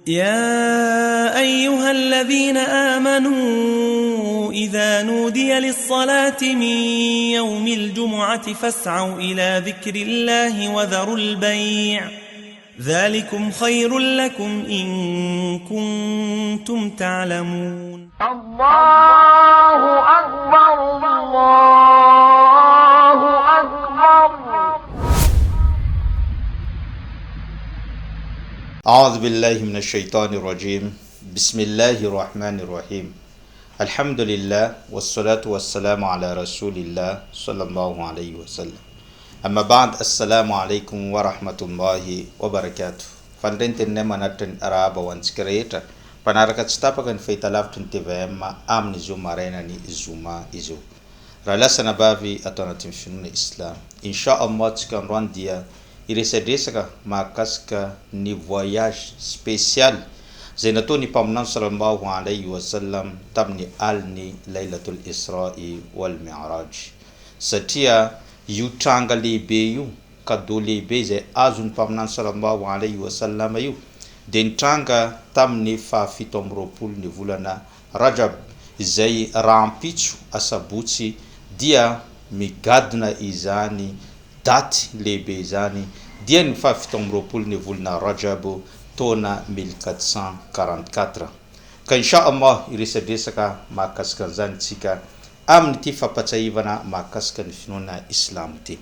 يا أيها الذين آمنوا إذا نودي للصلاة من يوم الجمعة فاسعوا إلى ذكر الله وذروا البيع ذلكم خير لكم إن كنتم تعلمون. الله أكبر الله أكبر. أعوذ بالله من الشيطان الرجيم. بسم الله الرحمن الرحيم. الحمد لله والصلاة والسلام على رسول الله صلى الله عليه وسلم. أما بعد، السلام عليكم ورحمة الله وبركاته. فندنتن نمانتن أرابا وانسكريتا panarakat stapa kan feitalaftin TVM amni zuma rena ni zuma izo ralasa na bavi atau natim finuna Islam inshallah kan randia iresa desaka makaska ni voyage spécial zainato ni pamnan sallallahu alaihi wasallam tamni alni lailatul isra'i wal mi'raj satia yutanga lebeyu kadole beze azun pamnan sallallahu alaihi wasallam yu dentranga tamni fa fitomropul ni volana Rajab izay rampitso asabotsy dia migadina izany daty lehibe izany dia ny fa fitomropul ni volana Rajab taona 1444 ka inshallah iresadresaka mahakasika an'izany tsika amin'ny ty fampatsaivana mahakasika ny finoana Islam ty.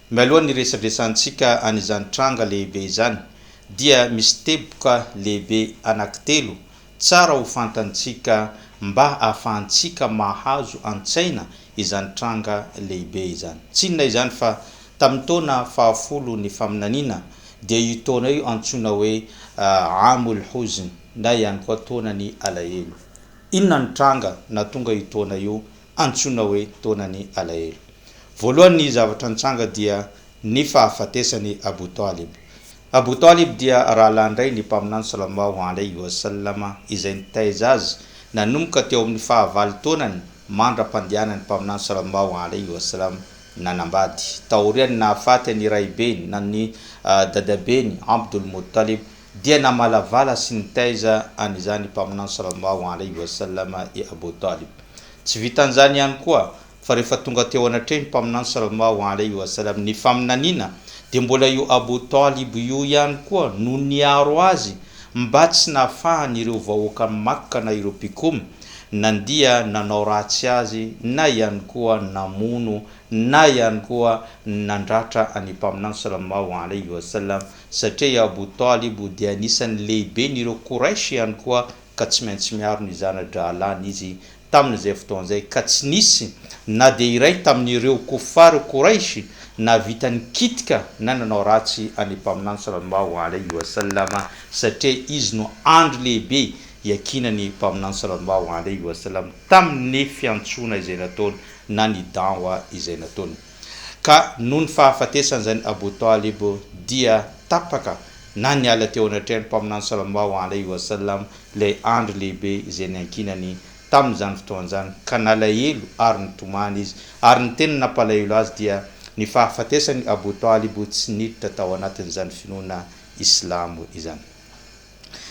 Mialohan'ny iresadresantsika an'izany tranga lehibe izany dia misy teboka lehibe anankitelo tsara ho fantantsika mba ahafahantsika mahazo antsaina izany tranga lehibe izany. Tsinona izany fa tamin'ny taona fahafolo ny faminanina dia io taona io antsoina hoe amul huzn na ihany koa taona ny alahelo. Inona ny tranga na tonga io taona io antsoina hoe taona ny alahelo? Voalohany zavatra nitsanga dia ny fahafatesany Abu Talib. Abu Talib dia rahalandray ny mpaminany sallallahu alaihi wasallam izay nitaiza azy nanomboka teo amin'ny fahavalo taonany mandra-pandehanany mpaminany sallallahu alaihi wasallam nanambady. Taoriany nahafaty ny raibeny na ny dadabeny Abdul Muttalib dia namalavala sy nitaiza an'izany mpaminany sallallahu alaihi wasallam i Abu Talib. Tsy vitan'izany ihany koa fa rehefa tonga teo anatrehany mpaminany sallallahu alaihi wasallam ny faminanina dia mbola io Abu Talib io ihany koa no niaro azy mba tsy nahafahany ireo vahoaka Makka na ireo mpikomy nandia nanao ratsy azy na ihany koa namono na ihany koa nandratra any mpaminany sallallahu alaihi wasallam satria Abu Talib dia anisan'ny lehibe n'ireo Quraish ihany koa ka tsy maintsy miaro ny zana-drahalany izy tamin'izay fotoan'izay ka tsy nisy na dia iray tamin'ireo kufar Quraish na vitany kitika na nanao ratsy any mpaminany sallallahu alaihi wasallam satria izy no andro lehibe iakinany mpaminany sallallahu alaihi wasallam tamin'ny fiantsona izay nataony na ny dawa izay nataony. Ka noho ny fahafatesany zany Abu Talib dia tapaka na niala teo anatrehany mpaminany sallallahu alaihi wasallam le andro lehibe izay niankinany tamin'izany fotoan'izany ka nalahelo ary nitomany izy ary ny tena nampalahelo azy dia ny fahafatesany Abu Talib tsy niditra tao anatin'izany finoana Islamo izany.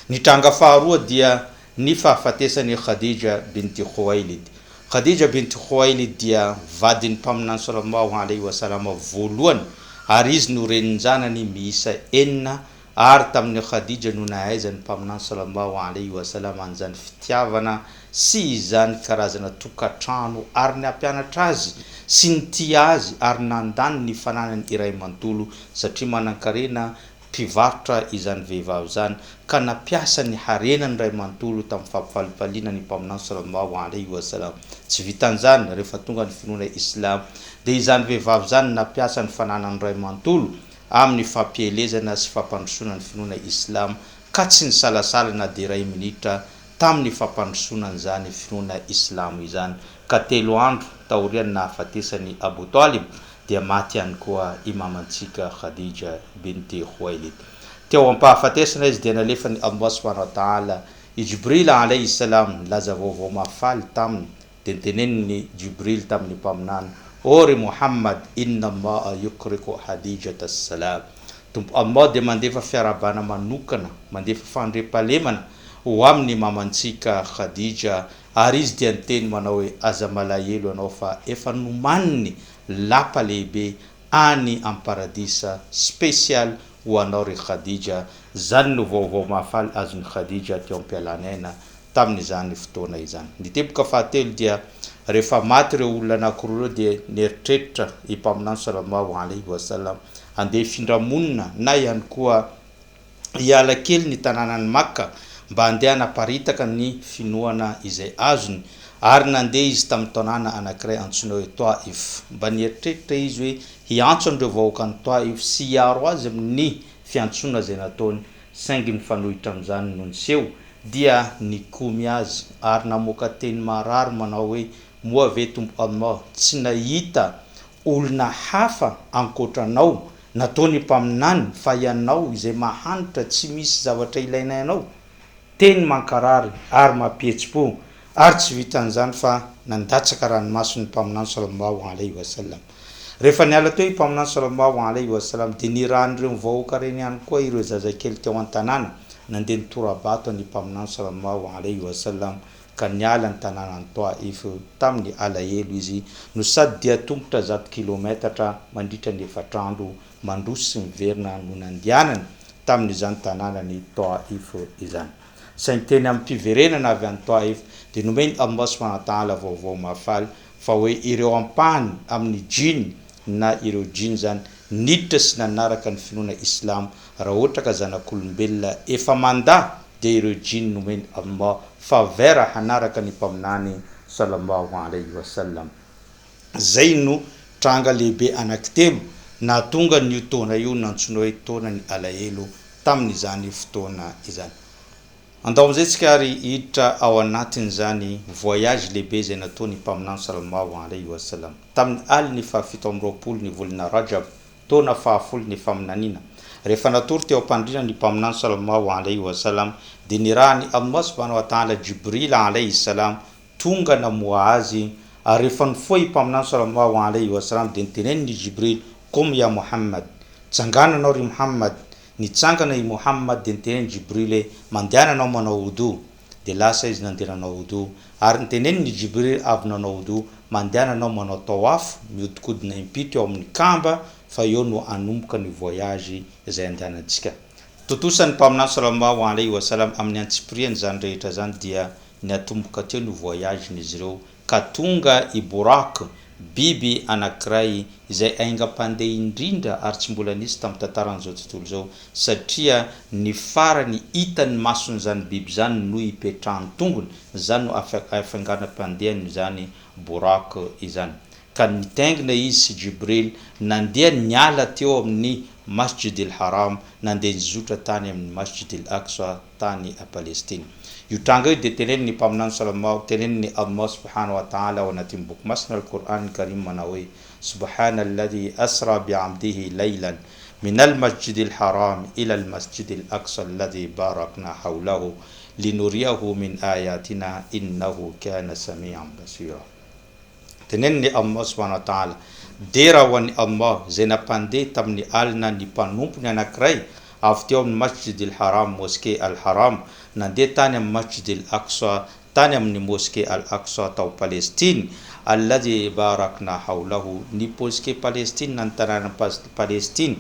Ny tranga faharoa dia ny fahafatesany Khadija binti Khuwailid. Khadija binti Khuwailid dia vadiny mpaminany sallallahu alaihi wasallam voalohany ary izy no renin-janany miisa 4 ary tamin'ny Khadija no nahaizany mpaminany sallallahu alaihi wasallam an'izany fitiavana sy izany karazana tokatrano ary ny ampianatra azy sy ny tia azy ary nandany ny fananany iray mantolo satria manan-karena mpivarotra izany vehivavy izany ka nampiasa ny harenany iray mantolo tamin'ny fampifalifaliana ny mpaminany sallallahu alaihi wasallam. Tsy vitan'izany rehefa tonga ny finoana Islam dia izany vehivavy izany nampiasa ny fananany iray mantolo amin'ny fampielezana sy fampandrosoana ny finoana Islam ka tsy nisalasala na dia iray minitra tamin'ny fampandrosonany zany finoana Islam izany. Ka 3 andro taoriany nahafatesany Abu Talib dia maty ihany koa imamantsika Khadija binti Khuwailid. Teo ampahafatesana izy dia nalefany Allah subhanahu wa ta'ala i Jibril alayhi salam laza vaovao mafaly taminy dia teneniny Jibril tamin'ny mpaminany: "Ori Muhammad, inna Allaha yukriku Khadijata salam." tompo Allah dia mandefa fiarabana manokana mandefa fandrepalemana ho amin'ny mamantsika Khadija ary izy dia niteny manao hoe aza malahelo anao fa efa nomaniny lapa lehibe any amparadisa spesial ho anao ry Khadija. Zany no vaovao mahafaly azony Khadija teo am-pialanena tamin'izany fotoana izany. Ny teboka fahatelo dia rehefa maty ireo olona anankiroa dia nieritreritra i mpaminany sallallahu alaihi wasallam andeha findramonina na ihany koa hiala kely ny tanànan'ny Makka mba andeha hanaparitaka ny finoana izay azony ary nandeha izy tamin'ny tanàna anankiray antsoina hoe Taif mba nieritreritra izy hoe hiantso an'ireo vahoaka ny Taif sy hiaro azy amin'ny fiantsoana izay nataony saingy ny fanohitra amin'izany no niseho dia nikomy azy ary namoaka teny marary manao hoe moa ve tompo Allah tsy nahita olona hafa ankotranao nataony mpaminany fa ianao izay mahanitra tsy misy zavatra ilaina ianao. Teny mankarary ary mampihetsi-po ary tsy vitan'izany fa nandatsaka ranomasony mpaminany sallallahu alaihi wasallam. Rehefa niala teo i mpaminany sallallahu alaihi wasallam dia niran'ireo vahoaka reny ihany koa ireo zazakely teo an-tanàna nandeha nitorabato ny mpaminany sallallahu alaihi wasallam ka niala ny tanànany Taif tamin'ny alahelo izy no sady dia tongotra 100 kilometatra mandritra ny 4 andro mandroso sy miverina no nandianany tamin'izany tanàna ny Taif izany. Saingy teny amin'ny mpiverenana avy any Taif dia nomeny Allah subhanahu wa ta'ala vaovao mahafaly fa hoe ireo ampahany amin'ny jiny na ireo jiny zany niditra sy nanaraka ny finoana Islam raha ohatra ka zanak'olombelona efa manda dia ireo jiny nomeny Allah fa vera hanaraka ny mpaminany sallallahu alaihi wasallam. Zay no tranga lehibe anankitelo nahatonga ny taona io nantsoina hoe taona ny alahelo tamin'izany fotoana izany. Andao amin'izay tsika ary hiditra ao anatin'izany voyage lehibe izay nataony mpaminany sallallahu alaihi wasallam tamin'ny aliny fa 720 ny volana Rajab taona fahafolo ny faminanina. Rehefa natory teo am-pandrina ny mpaminany sallallahu alaihi wasallam dia nirahany Allah subhanahu wa ta'ala Jibril alaihi salam tonga namoa azy ary rehefa nifoha i mpaminany sallallahu alaihi wasallam dia niteneny ny Jibril qum ya Muhammad, tsangana anao ry Muhammad. Nitsangana i Muhammad dia niteneny Jibril mandehana anao manao wudu dia lasa izy nandeha nanao wudu ary niteneny ny Jibril avy nanao wudu mandehana anao manao tawaf miodikodina impito eo amin'ny kamba fa eo no anomboka ny voyage izay andehanantsika. Totosan'ny mpaminany sallallahu alaihi wasallam amin'ny antsipiriany zany rehetra zany dia natomboka teo ny voyage n'izy ireo ka tonga i Burak biby anankiray izay aingam-pandeha indrindra ary tsy mbola nisy tamin'ny tantaran'izao tontolo zao satria ny farany hitany mason'izany biby zany no hipetrahany tongony zany no afanganam-pandehany zany Burak izany. Ka nitaingina izy sy Jibril nandeha niala teo amin'ny Masjid al-Haram nandeha nizotra tany amin'ny Masjid al-Aqsa tany a Palestine. Io tranga io dia teneny ny mpaminany sallallahu teneny ny Allah subhanahu wa ta'ala ao anatin'ny boky masina al-Qur'an al-Karim manao hoe subhanalladhi asra bi'abdihi laylan min al-Masjid al-Haram ila al-Masjid al-Aqsa alladhi barakna hawlahu linuriyahu min ayatina innahu kana sami'an basira. Teneny ny Allah subhanahu wa ta'ala dera ho an'ny Allah zay nampandeha tamin'ny alina ny mpanompony anankiray avy teo amin'ny Masjid al-Haram mosquée al-Haram nandeha tany amin'ny Masjid al-Aqsa tany amin'ny mosquée al-Aqsa tao Palestine alladhi barakna hawlahu ny mosquée Palestine na ny tanàna Palestine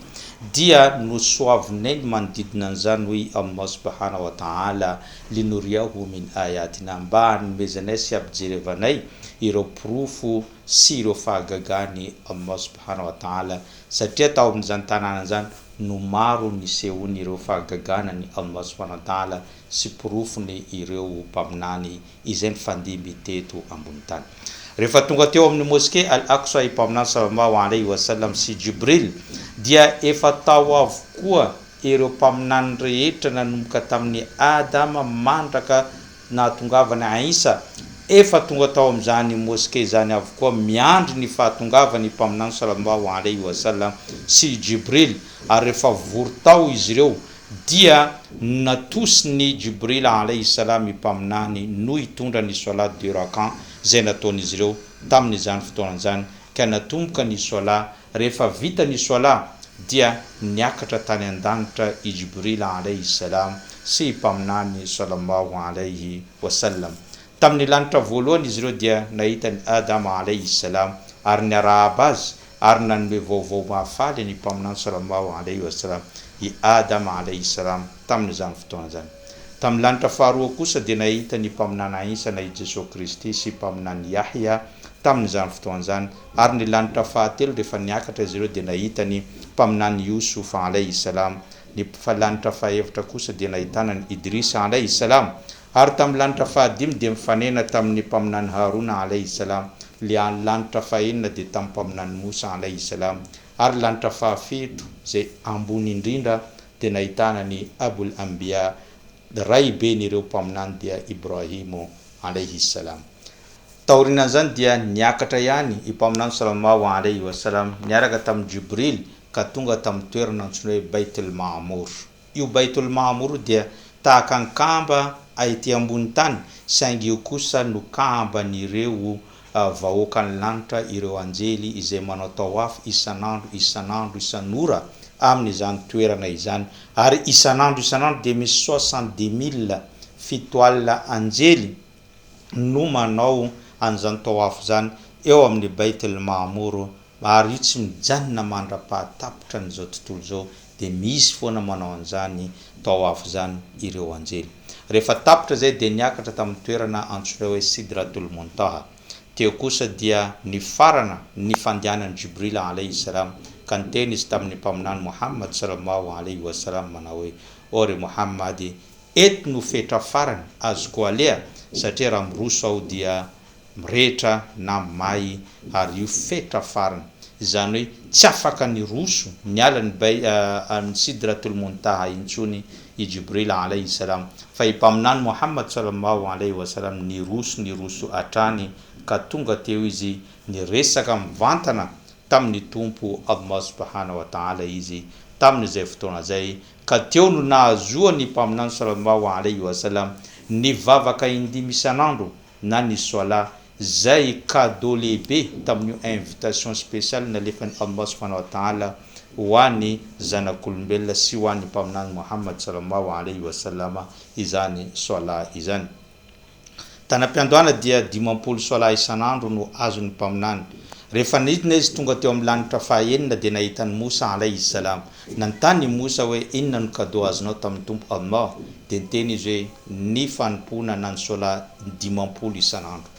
dia nosoavinay manodidina an'izany hoe Allah subhanahu wa ta'ala linuriyahu min ayatina mba hanomezanay sy ampijerevanay ireo porofo sy ireo fahagagany Allah subhanahu wa ta'ala satria tao amin'izany tanàna zany no maro nisehony ireo fahagagana ny Allah subhanahu wa ta'ala sy porofony ireo mpaminany izay nifandimby teto ambony tany. Rehefa tonga teo amin'ny mosquée al-Aqsa i mpaminany sallallahu alaihi wasallam sy Jibril dia efa tao avokoa ireo mpaminany rehetra nanomboka tamin'ny Adama mandraka nahatongavana Isa efa tonga tao amin'izany mosquée zany avokoa miandry ny fahatongavany mpaminany sallallahu alaihi wasallam sy Jibril ary rehefa vory tao izy ireo dia natosy ny Jibril alaihi salam mpaminany no hitondra ny salat 2 rakan zay nataon'izy ireo tamin'izany fotoana zany ka natomboka ny salat rehefa vita ny salat dia niakatra tany an-danitra i Jibrila alayhi salam sy mpaminany sallallahu alayhi wasallam. Tamin'ny lanitra voalohany izy ireo dia nahita ny Adama alayhi salam ary niarahaba azy ary nanome vaovao mahafaly ny mpaminany sallallahu alayhi wasallam i Adama alayhi salam tamin'izany fotoana zany. Tamin'ny lanitra faharoa kosa dia nahita ny mpaminana Isa na i Jesosy Kristy sy mpaminany Yahya tamin'izany fotoana zany ary ny lanitra fahatelo rehefa niakatra izy ireo dia nahita ny mpaminany Yusuf alayhi salam. Ny lanitra fahaefatra kosa dia nahitana ny Idrisa alayhi salam ary tamin'ny lanitra fahadimy dia mifanena tamin'ny mpaminany Haruna alayhi salam. Lanitra fahaenina dia tamin'ny mpaminany Musa alayhi salam ary lanitra fahafito zay ambony indrindra dia nahitana ny Abul Anbiya ray be n'ireo mpaminany dia Ibrahimu alayhi salam. Taorinan'izany dia niakatra ihany i mpaminany sallallahu alayhi wasallam niaraka tamin'ny Jibril ka tonga tamin'ny toerana antsoina hoe Baitul Ma'mur. Io Baitul Ma'mur dia tahaka ny kamba aty ambony tany saingy io kosa no kamban'ireo vahoaka ny lanitra ireo anjely izay manao tawaf isan'andro amin'izany toerana izany ary isan'andro dia misy 62,000 fitoalina anjely no manao an'izany tawaf zany eo amin'ny Baitul Ma'mur ary io tsy mijanona mandra-pahatapitra n'izao tontolo zao dia misy foana manao an'izany tawaf zany ireo anjely. Rehefa tapitra zay dia niakatra tamin'ny toerana antsoina hoe Sidratul Muntaha. Teo kosa dia ny farana ny fandehanan'ny Jibrila alayhi salam ka niteny izy tamin'ny mpaminany Muhammad sallallahu alayhi wasallam manao hoe ore Muhammad eto no fetra farany azoko alea satria raha miroso aho dia mirehitra na may ary io fetra farany. Izany hoe tsy afaka ny roso niala ny amin'ny Sidratul Muntaha intsony i Jibrila alayhi salam fa i mpaminany Muhammad sallallahu alayhi wasallam ny roso atrany ka tonga teo izy ny resaka mivantana tamin'ny tompo Allah subhanahu wa ta'ala izy tamin'izay fotoana zay ka teo no nahazoa ny mpaminany sallallahu alayhi wasallam ny vavaka indimy isan'andro na ny sola zay cadeau lehibe tamin'io invitation spéciale nalefan'ny Allah subhanahu wa ta'ala ho an'ny zanak'olombelona sy ho an'ny mpaminany Muhammad sallallahu alayhi wasallam izany sola izany. Tanam-piandohana dia 50 sola isan'andro no azon'ny mpaminany. Rehefa nidina izy tonga teo amin'ny lanitra fahaenina dia nahitany Musa alayhi salam. Nanontany Musa hoe inona no cadeau azonao tamin'ny tompo Allah dia niteny izy hoe ny fanompona na ny sola 50 isan'andro.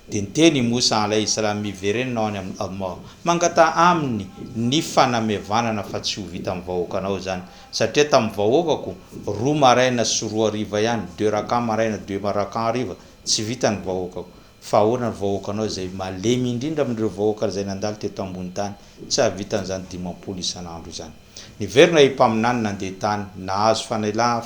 Dia niteny Musa alayhi salam miverenanao any amin'ny Allah mangata aminy ny fanamevanana fa tsy ho vita amin'ny vahoakanao zany satria tamin'ny vahoakako 2 maraina sy 2 hariva ihany 2 raka maraina 2 raka hariva tsy vita ny vahoakako fa ahoana ny vahoakanao zay malemy indrindra amin'ireo vahoaka zay nandalo teto ambony tany tsy havitan'izany 50 isan'andro zany. Niverina i mpaminany nandeha tany nahazo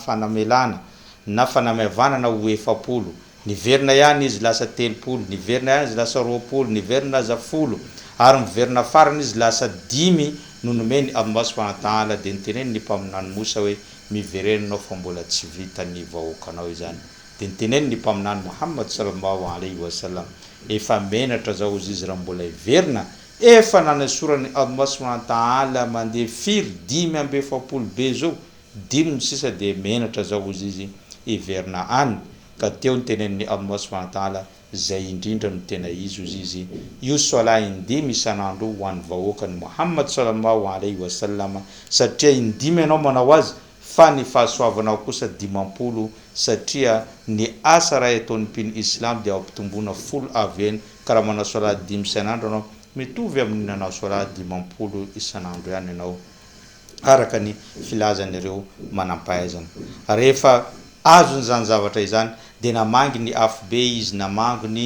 fanamelana na fanamevanana ho 70. Niverina ihany izy lasa 30, niverina ihany izy lasa 20, niverina aza 10 ary miverina farany izy lasa 5 no nomeny Allah subhanahu wa ta'ala dia niteneny ny mpaminany Musa hoe miverenanao fa mbola tsy vita ny vahoakanao izany. Dia niteneny ny mpaminany Muhammad sallallahu alayhi wasallam efa menatra zao izy raha mbola iverina efa nanasorany Allah subhanahu wa ta'ala mandeha firy 5 be zao 5 sisa dia menatra zao izy iverina any ka teo nitenen'ny Allah subhanahu wa ta'ala zay indrindra no tena izy io sola indimy isan'andro ho an'ny vahoakany Muhammad sallallahu alayhi wasallam satria indimy ianao manao azy fa ny fahasoavanao kosa 50 satria ny asa raha ataon'ny mpino islam dia ampitomboana 10 aveny ka raha manao sola 5 isan'andro anao mitovy amin'ny nanao sola 50 isan'andro ihany ianao araka ny filazan'ireo manampahaizana. Rehefa azony zany zavatra izany dia namangy ny afobe izy namangy ny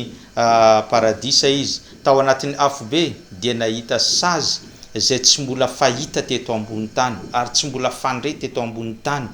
paradisa izy tao anatin'ny afobe dia nahita sazy zay tsy mbola fahita teto ambony tany ary tsy mbola fandre teto ambony tany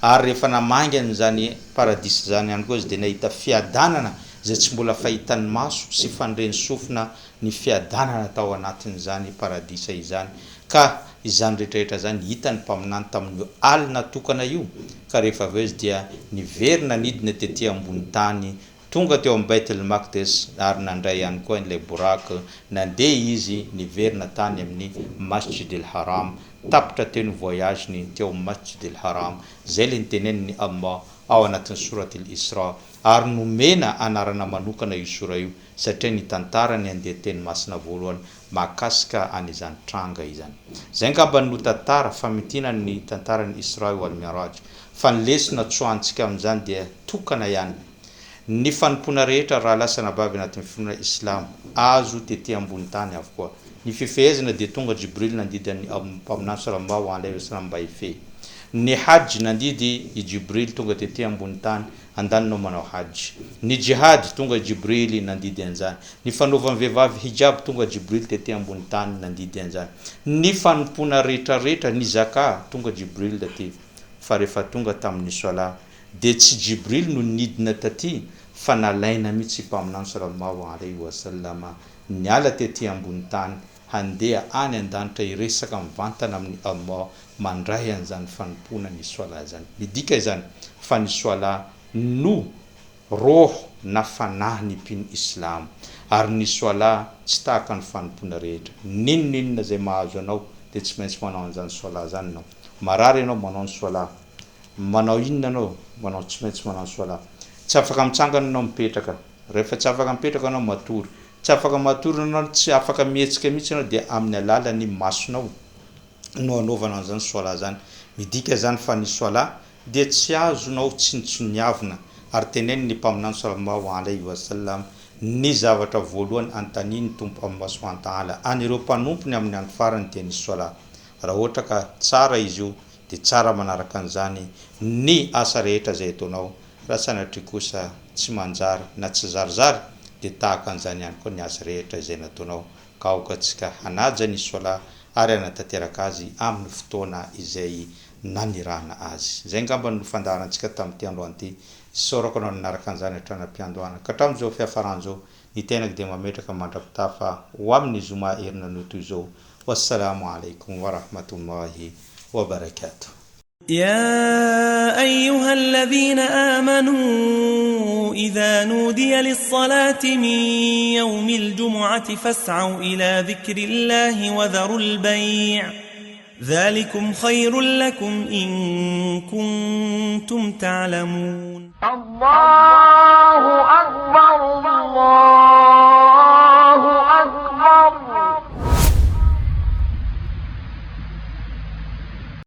ary rehefa namangy an'izany paradisa zany ihany koa izy dia nahita fiadanana zay tsy mbola fahitan'ny maso sy fandreny sofina ny fiadanana tao anatin'izany paradisa izany ka izany rehetrarehetra zany hitany mpaminany tamin'io alina tokana io ka rehefa aveo izy dia niverina nidina tetỳ ambony tany tonga teo amin'ny Baitul Maqdis ary nandray ihany koa ilay Burak nandeha izy niverina tany amin'ny Masjid al-Haram tapitra teo ny voyage-ny teo amin'ny Masjid al-Haram zay le niteneniny Allah ao anatin'ny surat al-Isra ary nomena anarana manokana io sura io satria ny tantara ny andeha teny masina voalohany mahakasika an'izany tranga izany zay ngamba no tantara famitina ny tantaran'ny Isra wal Miraj fa ny lesona tsoantsika amin'izany dia tokana ihany ny fanompona rehetra raha lasa nabavy anatin'ny finoana Islam azo tetỳ ambony tany avokoa ny fifehezana dia tonga Jibril nandidy ny mpaminany sallallahu alaihi wasallam mba hife ny hajj nandidy i Jibril tonga tetỳ ambony tany andanonao manao hajj ny jihad tonga Jibril nandidy an'izany ny fanaovan'ny vehivavy hijab tonga Jibril tetỳ ambony tany nandidy an'izany ny fanompona rehetra ny zaka tonga Jibril tatỳ fa rehefa tonga tamin'ny sola dia tsy Jibril no nidina tatỳ fa nalaina mihitsy mpaminany sallallahu alaihi wasallam niala tetỳ ambony tany handeha any an-danitra iresaka mivantana amin'ny Allah mandray an'izany fanompona ny sola zany midika izany fa ny sola no roho na fanahy ny mpino Islam ary ny sola tsy tahaka ny fanompona rehetra ninona zay mahazo anao dia tsy maintsy manao an'izany sola zany anao marary ianao manao ny sola manao inona anao manao tsy maintsy manao sola tsy afaka mitsangana anao mipetraka rehefa tsy afaka mipetraka anao matory tsy afaka matory anao tsy afaka mihetsika mihitsy anao dia amin'ny alalan'ny masonao no anaovanao an'izany sola zany midika zany fa ny sola dia tsy azonao tsintsoniavina ary teneniny mpaminany sallallahu alaihi wasallam ny zavatra voalohany antaniny tompo Allah subhanahu wa ta'ala anireo mpanompony amin'ny andro farany dia ny sola raha ohatra ka tsara izy io dia tsara manaraka an'izany ny asa rehetra zay ataonao raha sanatria kosa tsy manjary na tsy zarizary dia tahaka an'izany ihany koa ny asa rehetra izay nataonao ka aokatsika hanaja ny sola ary anatanteraka azy amin'ny fotoana izay nanirahana azy zay ngamba no fandaharantsika tamin'ity androany ity sorako anao nanaraka an'izany hatranam-piandohana ka hatramin'izao fiafaran'izao ny tenako dia mametraka mandrapitafa ho amin'ny zoma herinan'io toy izao wassalamu alaikum warahmatullahi wabarakatuh يا أيها الذين آمنوا إذا نودي للصلاة من يوم الجمعة فاسعوا إلى ذكر الله وذروا البيع ذلكم خير لكم إن كنتم تعلمون الله